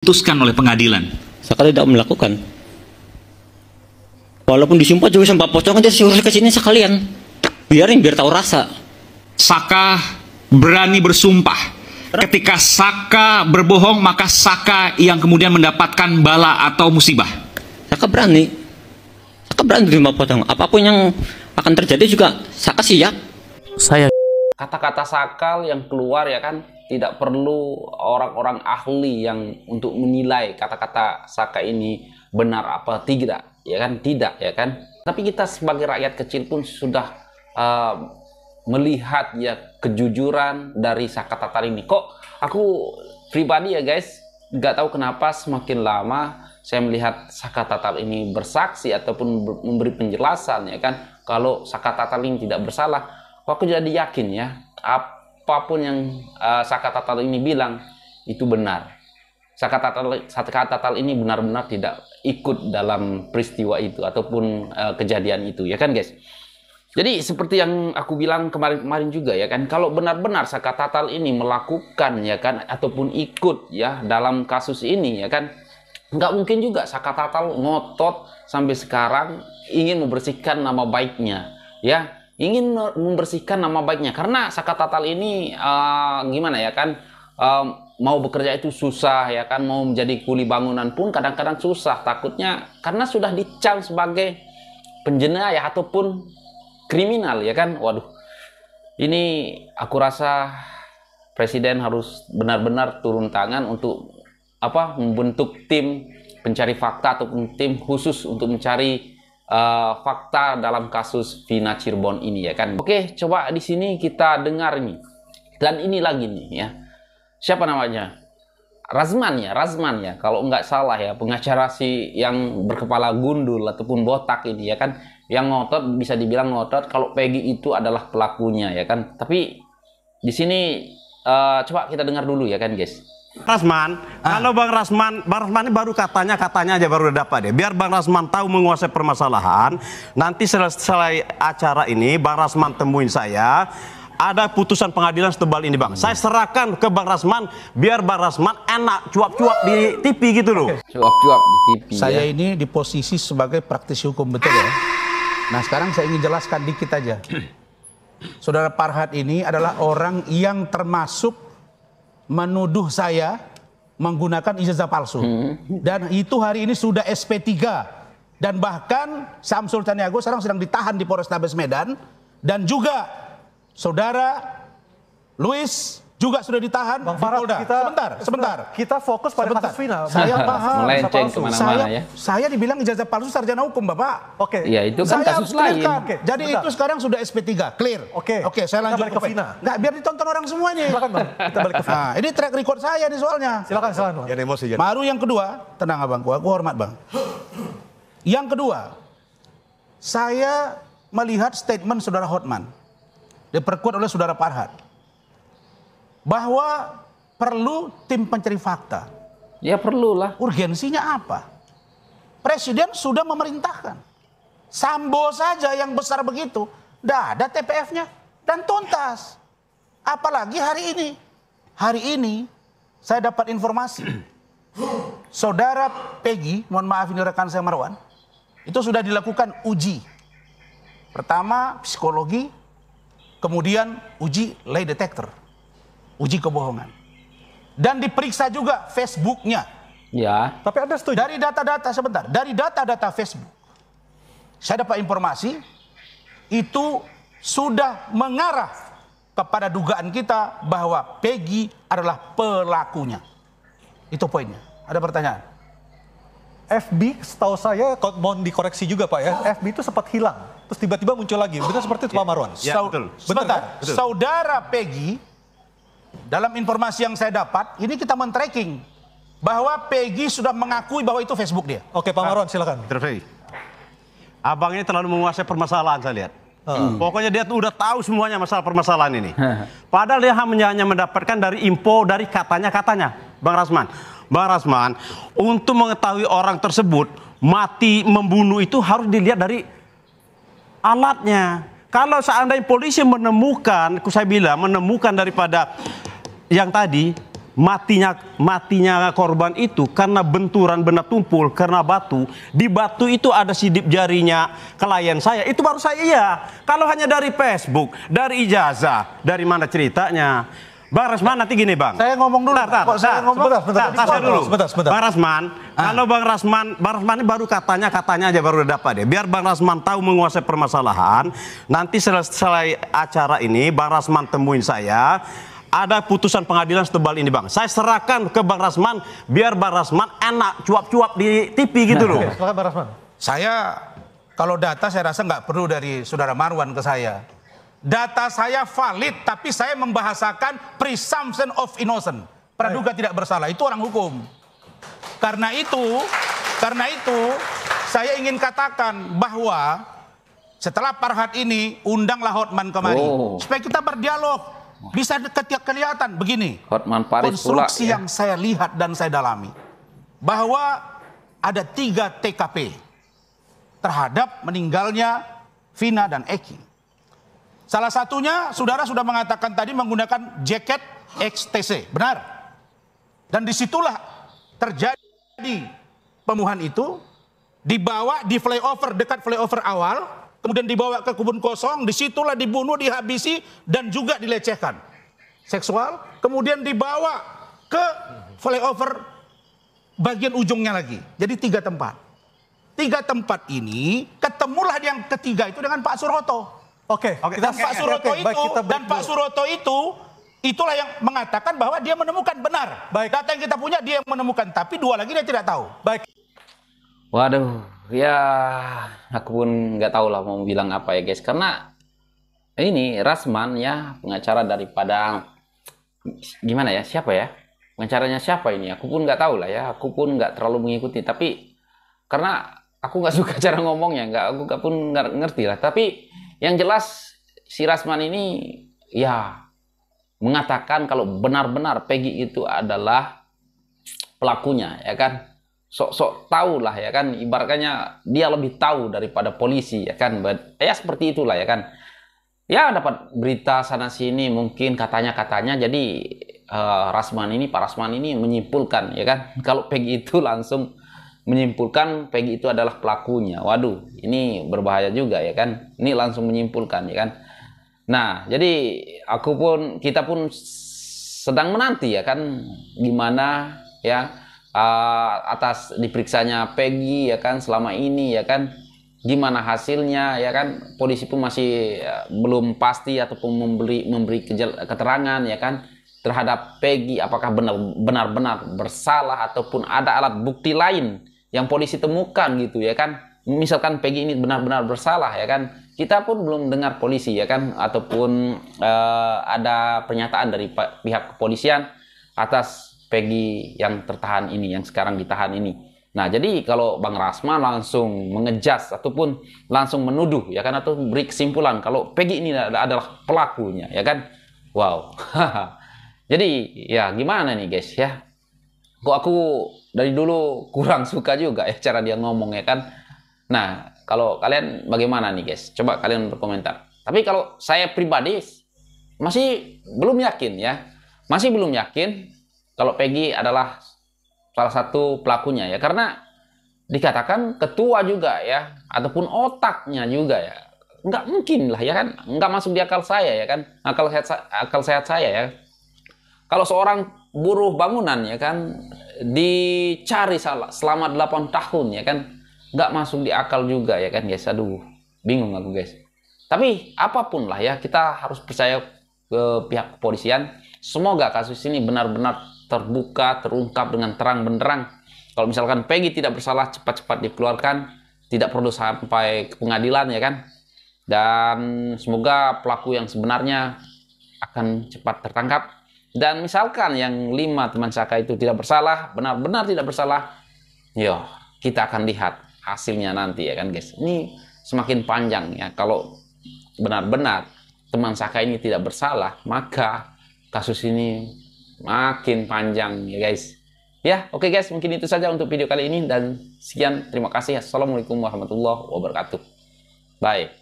diputuskan oleh pengadilan. Saka tidak melakukan. Walaupun disumpah juga sampai pocong aja suruh ke sini sekalian. Biar tahu rasa. Saka berani bersumpah. Ketika Saka berbohong, maka Saka yang kemudian mendapatkan bala atau musibah. Saka berani. Saka berani terima pocong. Apapun yang akan terjadi juga Saka siap. Kata-kata sakal yang keluar ya kan, tidak perlu orang-orang ahli yang untuk menilai kata-kata Saka ini benar apa tidak, ya kan? Tidak, ya kan? Tapi kita sebagai rakyat kecil pun sudah melihat ya kejujuran dari Saka Tatal ini. Kok aku pribadi ya guys, nggak tahu kenapa semakin lama saya melihat Saka Tatal ini bersaksi ataupun memberi penjelasan ya kan, kalau Saka Tatal ini tidak bersalah. Aku jadi yakin ya, apapun yang Saka Tatal ini bilang itu benar. Saka Tatal ini benar-benar tidak ikut dalam peristiwa itu ataupun kejadian itu, ya kan guys. Jadi seperti yang aku bilang kemarin juga ya kan, kalau benar-benar Saka Tatal ini melakukan ya kan ataupun ikut ya dalam kasus ini ya kan, nggak mungkin juga Saka Tatal ngotot sampai sekarang ingin membersihkan nama baiknya ya. Ingin membersihkan nama baiknya, karena Saka Tatal ini gimana ya kan, mau bekerja itu susah ya kan, mau menjadi kuli bangunan pun kadang-kadang susah, takutnya karena sudah dicap sebagai penjenayah ataupun kriminal ya kan. Waduh, ini aku rasa Presiden harus benar-benar turun tangan untuk membentuk tim pencari fakta ataupun tim khusus untuk mencari fakta dalam kasus Vina Cirebon ini ya kan. Oke, coba di sini kita dengar nih. Dan ini lagi nih ya. Siapa namanya? Razman ya. Kalau nggak salah ya, pengacara si yang berkepala gundul ataupun botak ini ya kan, yang ngotot, bisa dibilang ngotot kalau Peggy itu adalah pelakunya ya kan. Tapi di sini coba kita dengar dulu ya kan guys. Rasman, kalau Bang Rasman ini baru katanya aja baru dapat ya. Biar Bang Rasman tahu menguasai permasalahan. Nanti selesai acara ini, Bang Rasman temuin saya. Ada putusan pengadilan setebal ini Bang. Saya serahkan ke Bang Rasman, biar Bang Rasman enak cuap-cuap di TV gitu loh. Cuap-cuap di TV. Saya ini di posisi sebagai praktisi hukum, betul ya. Nah sekarang saya ingin jelaskan dikit aja. Saudara Farhad ini adalah orang yang termasuk menuduh saya menggunakan ijazah palsu. Dan itu hari ini sudah SP3. Dan bahkan Samsul Caniago sekarang sedang ditahan di Polrestabes Medan. Dan juga saudara Luis juga sudah ditahan Bang di Farhad, Polda. Sebentar. Kita fokus pada kasus Vina. Saya paham. Melenceng kemana-mana ya. Saya dibilang ijazah palsu sarjana hukum, Bapak. Oke. Ya itu kan Saya kasus lain. Oke, Jadi sebentar. itu sekarang sudah SP3, clear. Oke. Saya lanjut balik ke Vina. Nggak, biar ditonton orang semua nih. Silakan Bang, kita balik ke Vina. Nah, ini track record saya nih soalnya. Silakan Bang. Jangan emosi jangan. Baru yang kedua, tenang abangku, aku hormat Bang. Yang kedua, saya melihat statement saudara Hotman diperkuat oleh saudara Farhad bahwa perlu tim pencari fakta. Ya perlulah. Urgensinya apa? Presiden sudah memerintahkan. Sambo saja yang besar begitu, tidak ada TPF-nya dan tuntas. Apalagi hari ini. Hari ini saya dapat informasi. Saudara Peggy, mohon maaf ini rekan saya Marwan, itu sudah dilakukan uji. Pertama psikologi, kemudian uji lie detector, uji kebohongan. Dan diperiksa juga Facebooknya. Ya. Tapi Anda setuju? Dari data-data Facebook, saya dapat informasi itu sudah mengarah kepada dugaan kita bahwa Peggy adalah pelakunya. Itu poinnya. Ada pertanyaan? FB setahu saya, mohon dikoreksi juga Pak ya, FB itu sempat hilang. Terus tiba-tiba muncul lagi. Benar seperti itu Pak Marwan? Ya, betul. Sebentar. Betul. Saudara Peggy, dalam informasi yang saya dapat, ini kita men-tracking bahwa Peggy sudah mengakui bahwa itu Facebook dia. Oke Pak Marwan silakan. Terus, Abang ini terlalu menguasai permasalahan saya lihat. Pokoknya dia tuh udah tahu semuanya masalah permasalahan ini. Padahal dia hanya mendapatkan dari info, dari katanya. Bang Rasman, untuk mengetahui orang tersebut mati membunuh itu harus dilihat dari alatnya. Kalau seandainya polisi menemukan, saya bilang menemukan daripada yang tadi, matinya korban itu karena benturan benda tumpul, karena batu. Di batu itu ada sidik jarinya klien saya. Itu baru saya iya. Kalau hanya dari Facebook, dari ijazah, dari mana ceritanya? Bang Rasman, nanti gini Bang. Saya ngomong dulu. Sebentar. Bang Rasman, kalau Bang Rasman ini baru katanya aja baru dapat ya. Biar Bang Rasman tahu menguasai permasalahan. Nanti selesai acara ini, Bang Rasman temuin saya. Ada putusan pengadilan setebal ini Bang. Saya serahkan ke Bang Rasman, biar Bang Rasman enak cuap-cuap di TV gitu loh. Silakan Bang Rasman. Saya, kalau data saya rasa nggak perlu dari Saudara Marwan ke saya. Data saya valid, tapi saya membahasakan presumption of innocent. Praduga tidak bersalah, itu orang hukum. Karena itu, saya ingin katakan bahwa setelah Farhad ini, undanglah Hotman kemari. Supaya kita berdialog. Bisa kelihatan begini. Hotman Paris konstruksi pula, yang saya lihat dan saya dalami. Bahwa ada 3 TKP terhadap meninggalnya Vina dan Eki. Salah satunya, saudara sudah mengatakan tadi menggunakan jaket XTC, benar. Dan disitulah terjadi pembunuhan itu, dibawa di flyover, dekat flyover awal, kemudian dibawa ke kebun kosong, disitulah dibunuh, dihabisi, dan juga dilecehkan. Seksual, kemudian dibawa ke flyover bagian ujungnya lagi. Jadi 3 tempat. 3 tempat ini, ketemulah yang ketiga itu dengan Pak Suroto. Oke, Dan Pak Suroto itu, dan Pak Suroto itu, itulah yang mengatakan bahwa dia menemukan benar. Baik. Data yang kita punya dia yang menemukan, tapi 2 lagi dia tidak tahu. Baik. Waduh, ya aku pun nggak tahu lah mau bilang apa ya guys. Karena ini Rasman ya, pengacara daripada, gimana ya, siapa ya? Pengacaranya siapa ini? Aku pun nggak tahu lah ya. Aku pun nggak terlalu mengikuti. Tapi karena aku nggak suka cara ngomongnya, aku pun nggak ngerti lah. Tapi yang jelas si Rasman ini ya mengatakan kalau benar-benar Peggy itu adalah pelakunya, ya kan? Sok-sok tahu lah, ya kan? Ibaratnya dia lebih tahu daripada polisi, ya kan? Ya seperti itulah, ya kan? Ya dapat berita sana sini mungkin katanya jadi Pak Rasman ini menyimpulkan, ya kan? Kalau Peggy itu langsung menyimpulkan Peggy itu adalah pelakunya. Waduh, ini berbahaya juga, ya kan? Ini langsung menyimpulkan, ya kan? Nah, jadi kita pun sedang menanti, ya kan, gimana ya atas diperiksanya Peggy, ya kan, selama ini, ya kan, gimana hasilnya, ya kan? Polisi pun masih belum pasti ataupun memberi keterangan, ya kan, terhadap Peggy apakah benar-benar bersalah ataupun ada alat bukti lain yang polisi temukan gitu, ya kan. Misalkan Peggy ini benar-benar bersalah, ya kan, kita pun belum dengar polisi, ya kan, ataupun ada pernyataan dari pihak kepolisian atas Peggy yang tertahan ini, yang sekarang ditahan ini. Nah, jadi kalau Bang Rasman langsung mengejas ataupun langsung menuduh, ya kan, atau beri kesimpulan kalau Peggy ini adalah pelakunya, ya kan. Wow. Jadi ya gimana nih guys ya, kok aku dari dulu kurang suka juga ya cara dia ngomong, ya kan. Nah, kalau kalian bagaimana nih guys, coba kalian berkomentar. Tapi kalau saya pribadi masih belum yakin, ya, masih belum yakin kalau Peggy adalah salah satu pelakunya, ya, karena dikatakan ketua juga, ya, ataupun otaknya juga, ya. Nggak mungkin lah, ya kan, nggak masuk di akal saya, ya kan, akal sehat saya, ya. Kalau seorang buruh bangunan, ya kan, dicari selama 8 tahun, ya kan, nggak masuk di akal juga, ya kan guys. Aduh, bingung aku guys. Tapi apapun lah, ya, kita harus percaya ke pihak kepolisian. Semoga kasus ini benar-benar terbuka, terungkap dengan terang benderang. Kalau misalkan Peggy tidak bersalah, cepat-cepat dikeluarkan, tidak perlu sampai ke pengadilan, ya kan. Dan semoga pelaku yang sebenarnya akan cepat tertangkap. Dan misalkan yang 5 teman Saka itu tidak bersalah, benar-benar tidak bersalah, yo, kita akan lihat hasilnya nanti, ya kan guys. Ini semakin panjang, ya. Kalau benar-benar teman Saka ini tidak bersalah, maka kasus ini makin panjang, ya guys. Ya, oke guys, mungkin itu saja untuk video kali ini, dan sekian, terima kasih. Assalamualaikum warahmatullahi wabarakatuh. Bye.